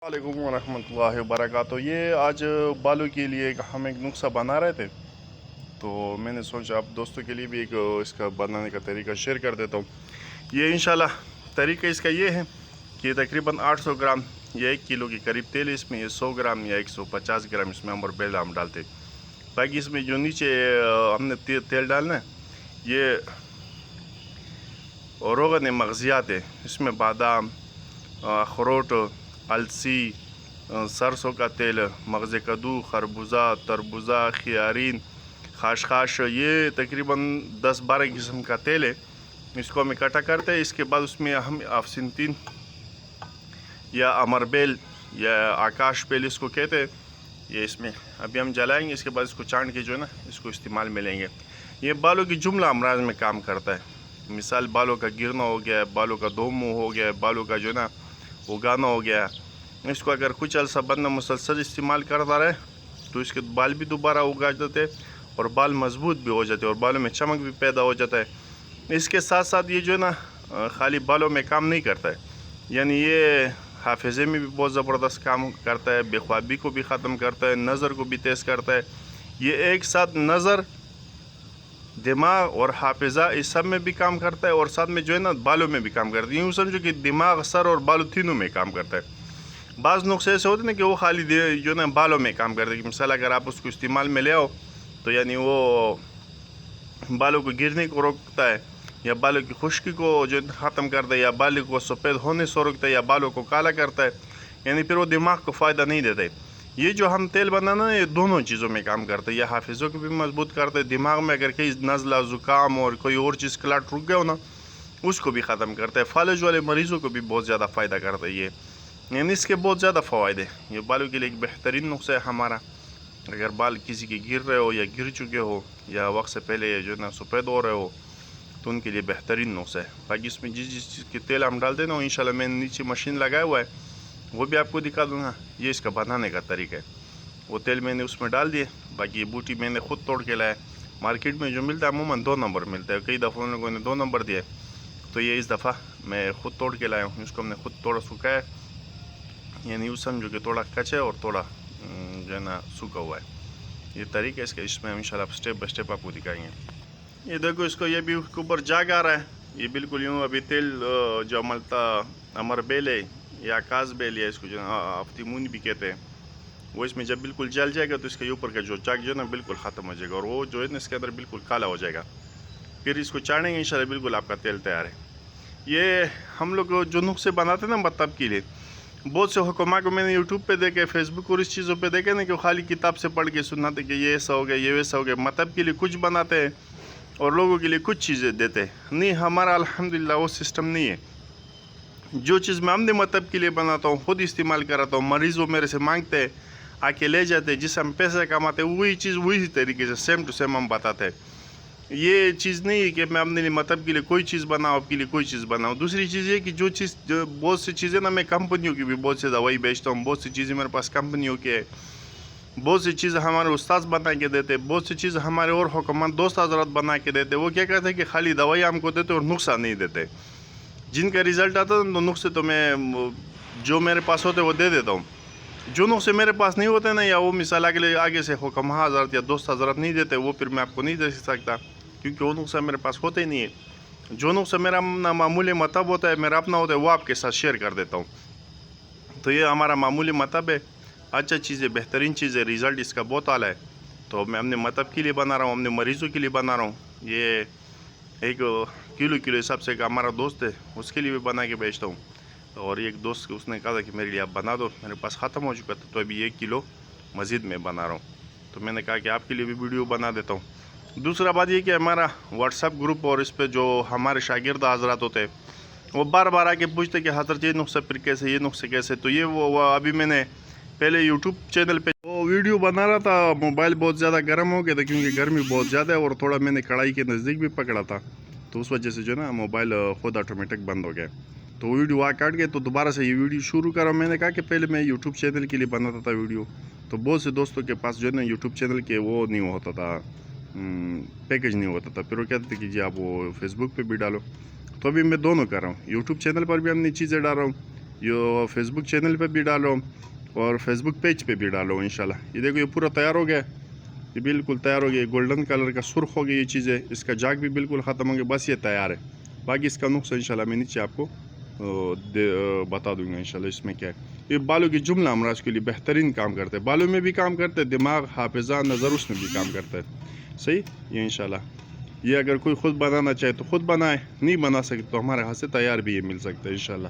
वालेकुम वरहमतुल्लाहि वबरकातुहू। ये आज बालों के लिए हम एक नुस्खा बना रहे थे, तो मैंने सोचा आप दोस्तों के लिए भी एक इसका बनाने का तरीका शेयर कर देता हूँ। ये इंशाल्लाह तरीका इसका ये है कि तकरीबन 800 ग्राम या 1 किलो के करीब तेल इसमें, ये 100 ग्राम या 150 ग्राम इसमें अमर बेल हम डालते। बाकी इसमें जो नीचे हमने तेल डालना है, ये रोगन मगजियात है। इसमें बादाम, अखरोट, अलसी, सरसों का तेल, मगज़ कद्दू, खरबूजा, तरबूजा, खियारीन, खाशखाश, ये तकरीबन 10-12 किस्म का तेल है। इसको हम इकट्ठा करते हैं। इसके बाद उसमें हम अफसिनतीन या अमरबेल या आकाश बेल इसको कहते हैं, ये इसमें अभी हम जलाएंगे। इसके बाद इसको छान के जो है ना, इसको इस्तेमाल में लेंगे। ये बालों की जुमला अमराज में काम करता है। मिसाल बालों का गिरना हो गया, बालों का दो मुँह हो गया, बालों का जो है ना उगाना हो गया, इसको अगर कुछ अरसा बंदा मुसलसल इस्तेमाल करता रहे तो इसके बाल भी दोबारा उगा जाते हैं और बाल मजबूत भी हो जाते हैं और बालों में चमक भी पैदा हो जाता है। इसके साथ साथ ये जो है ना खाली बालों में काम नहीं करता है, यानी ये हाफिज़े में भी बहुत ज़बरदस्त काम करता है, बेख्वाबी को भी ख़त्म करता है, नज़र को भी तेज़ करता है। ये एक साथ नज़र, दिमाग और हाफिज़ा इस सब में भी काम करता है और साथ में जो है ना बालों में भी काम करता है। यूँ समझो कि दिमाग, सर और बालों तीनों में काम करता है। बाज़ नुस्खे ऐसे होते हैं ना कि वो खाली जो ना बालों में काम करते हैं। कि मिसाल अगर आप उसको इस्तेमाल में ले आओ तो यानी वो बालों को गिरने को रोकता है, या बालों की खुश्की को जो ख़त्म करता है, या बालों को सफ़ेद होने से रोकता है, या बालों को काला करता है, यानी फिर वो दिमाग को फ़ायदा नहीं देता है। ये जो हम तेल बनाना, ये दोनों चीज़ों में काम करता है। ये हाफिज़ों को भी मजबूत करता है, दिमाग में अगर कहीं नज़ला, ज़ुकाम और कोई और चीज़ क्लॉट रुक गया हो ना, उसको भी ख़त्म करता है। फालिज वाले मरीज़ों को भी बहुत ज़्यादा फ़ायदा करता है ये, यानी इसके बहुत ज़्यादा फ़वाइद है। ये बालों के लिए एक बेहतरीन नुस्खा है हमारा। अगर बाल किसी के गिर रहे हो या गिर चुके हो या वक्त से पहले जो है ना सफ़ेद हो रहे हो, तो उनके लिए बेहतरीन नुस्खा है। बाकी इसमें जिस जिस चीज़ के तेल हम डालते हैं ना, इंशाल्लाह मैंने नीचे मशीन लगाया हुआ है, वो भी आपको दिखा दूँगा। ये इसका बनाने का तरीका है। वो तेल मैंने उसमें डाल दिए। बाकी ये बूटी मैंने ख़ुद तोड़ के लाया। मार्केट में जो मिलता है अमूमन 2 नंबर मिलता है, कई दफ़ा उन लोगों ने 2 नंबर दिया, तो ये इस दफ़ा मैं ख़ुद तोड़ के लाया हूँ। इसको हमने खुद थोड़ा सुखाया, यानी यूँ समझो कि थोड़ा कच्चा है और थोड़ा जो है ना सूखा हुआ है। ये तरीका इसका, इसमें हम इंशाल्लाह स्टेप बाय स्टेप आपको दिखाएंगे। ये देखो, इसको ये भी उसके ऊपर जाग आ रहा है। ये बिल्कुल यूँ अभी तेल जो मलता अमर बेल है या आकाश बेल है, इसको जो अफ्तीमून भी कहते हैं, वो इसमें जब बिल्कुल जल जाएगा तो इसके ऊपर का जो जाग जो है ना बिल्कुल ख़त्म हो जाएगा और वो जो है ना इसके अंदर बिल्कुल काला हो जाएगा। फिर इसको चाड़ेंगे, इंशाल्लाह बिल्कुल आपका तेल तैयार है। ये हम लोग जो नुस्खे बनाते हैं ना मतलब के लिए, बहुत से हुक्मा को मैंने यूट्यूब पे देखे, फेसबुक और इस चीज़ों पे देखे ना कि खाली किताब से पढ़ के सुनाते कि ये ऐसा हो गया, ये वैसा हो गया, मतलब के लिए कुछ बनाते हैं और लोगों के लिए कुछ चीज़ें देते हैं। नहीं, हमारा अल्हम्दुलिल्लाह वो सिस्टम नहीं है। जो चीज़ मैं अपने मतलब के लिए बनाता हूँ, ख़ुद इस्तेमाल कराता हूँ, मरीज़ वो मेरे से मांगते हैं, आके ले जाते हैं, जिससे हम पैसे कमाते हैं, वही चीज़ वही तरीके से सेम टू सेम हम बताते हैं। ये चीज़ नहीं है कि मैं अपने लिए मतलब के लिए कोई चीज़ बनाऊँ, आपके लिए कोई चीज़ बनाऊँ। दूसरी चीज़ ये कि जो चीज़ बहुत सी चीज़ें ना मैं कंपनियों की भी बहुत सी दवाई बेचता हूँ, बहुत सी चीज़ें मेरे पास कंपनियों की है, बहुत सी चीज़ें हमारे उस्ताद बना के देते, बहुत सी चीज़ें हमारे और हुक्मरान दोस्त हजरत बना के देते। वो क्या कहते हैं कि खाली दवाई हमको देते और नुस्खा नहीं देते। जिनका रिज़ल्ट आता है तो नुस्खे तो मैं जो मेरे पास होते वो दे देता हूँ। जो नुस्खे मेरे पास नहीं होते ना, या वो मिसाल आगे से हुक्मा हजरत या दोस्त हजरत नहीं देते, वो फिर मैं आपको नहीं दे सकता, क्योंकि वो नुस्खा मेरे पास होते ही नहीं है। जो नुस्खा मेरा मामूली मतलब होता है, मेरा अपना होता है, वो आपके साथ शेयर कर देता हूँ। तो ये हमारा मामूली मतलब है, अच्छा चीज़ है, बेहतरीन चीज़ है, रिज़ल्ट इसका बहुत आला है। तो मैं अपने मतलब के लिए बना रहा हूँ, अपने मरीज़ों के लिए बना रहा हूँ। ये एक किलो हिसाब से एक हमारा दोस्त है, उसके लिए भी बना के बेचता हूँ। और एक दोस्त उसने कहा था कि मेरे लिए आप बना दो, मेरे पास ख़त्म हो चुका था, तो अभी 1 किलो मज़ीद में बना रहा हूँ। तो मैंने कहा कि आपके लिए भी वीडियो बना देता हूँ। दूसरा बात ये कि हमारा व्हाट्सएप ग्रुप और इस पर जो हमारे शागिर्द हजरात होते हैं, वो बार बार आके पूछते कि हज़रत ये नुस्खा फिर कैसे, ये नुस्खे कैसे। तो ये वो अभी मैंने पहले यूट्यूब चैनल पे वो वीडियो बना रहा था, मोबाइल बहुत ज़्यादा गर्म हो गया था क्योंकि गर्मी बहुत ज़्यादा है और थोड़ा मैंने कढ़ाई के नज़दीक भी पकड़ा था, तो उस वजह से जो है ना मोबाइल खुद ऑटोमेटिक बंद हो गया। तो वीडियो वहाँ काट गए, तो दोबारा से ये वीडियो शुरू करा। मैंने कहा कि पहले मैं यूट्यूब चैनल के लिए बनाता था वीडियो, तो बहुत से दोस्तों के पास जो है ना यूट्यूब चैनल के वो नहीं होता था, पैकेज नहीं होता था। फिर वो कहते थे कि जी आप वो फेसबुक पे भी डालो। तो अभी मैं दोनों कर रहा हूँ, यूट्यूब चैनल पर भी अपनी चीज़ें डाल रहा हूँ یہ فیس بک چینل پہ بھی ڈالو اور فیس بک پیج پہ بھی ڈالو انشاءاللہ. یہ دیکھو یہ پورا تیار ہو گیا, یہ بالکل تیار ہو گیا, گولڈن کلر کا سرخ ہو گیا یہ چیزیں, اس کا جاگ بھی بالکل ختم ہو گیا, بس یہ تیار ہے. باقی اس کا نقصان انشاءاللہ میں نیچے آپ کو بتا دوں گا انشاءاللہ اس میں کیا ہے. یہ بالوں کی جملہ امراض کے لیے بہترین کام کرتے ہیں, بالوں میں بھی کام کرتے ہیں, دماغ, حافظہ, نظر اس میں بھی کام کرتا ہے. صحیح, یہ انشاءاللہ یہ اگر کوئی خود بنانا چاہے تو خود بنائے, نہیں بنا سکے تو ہمارے ہاتھ سے تیار بھی یہ مل سکتا ہے انشاءاللہ.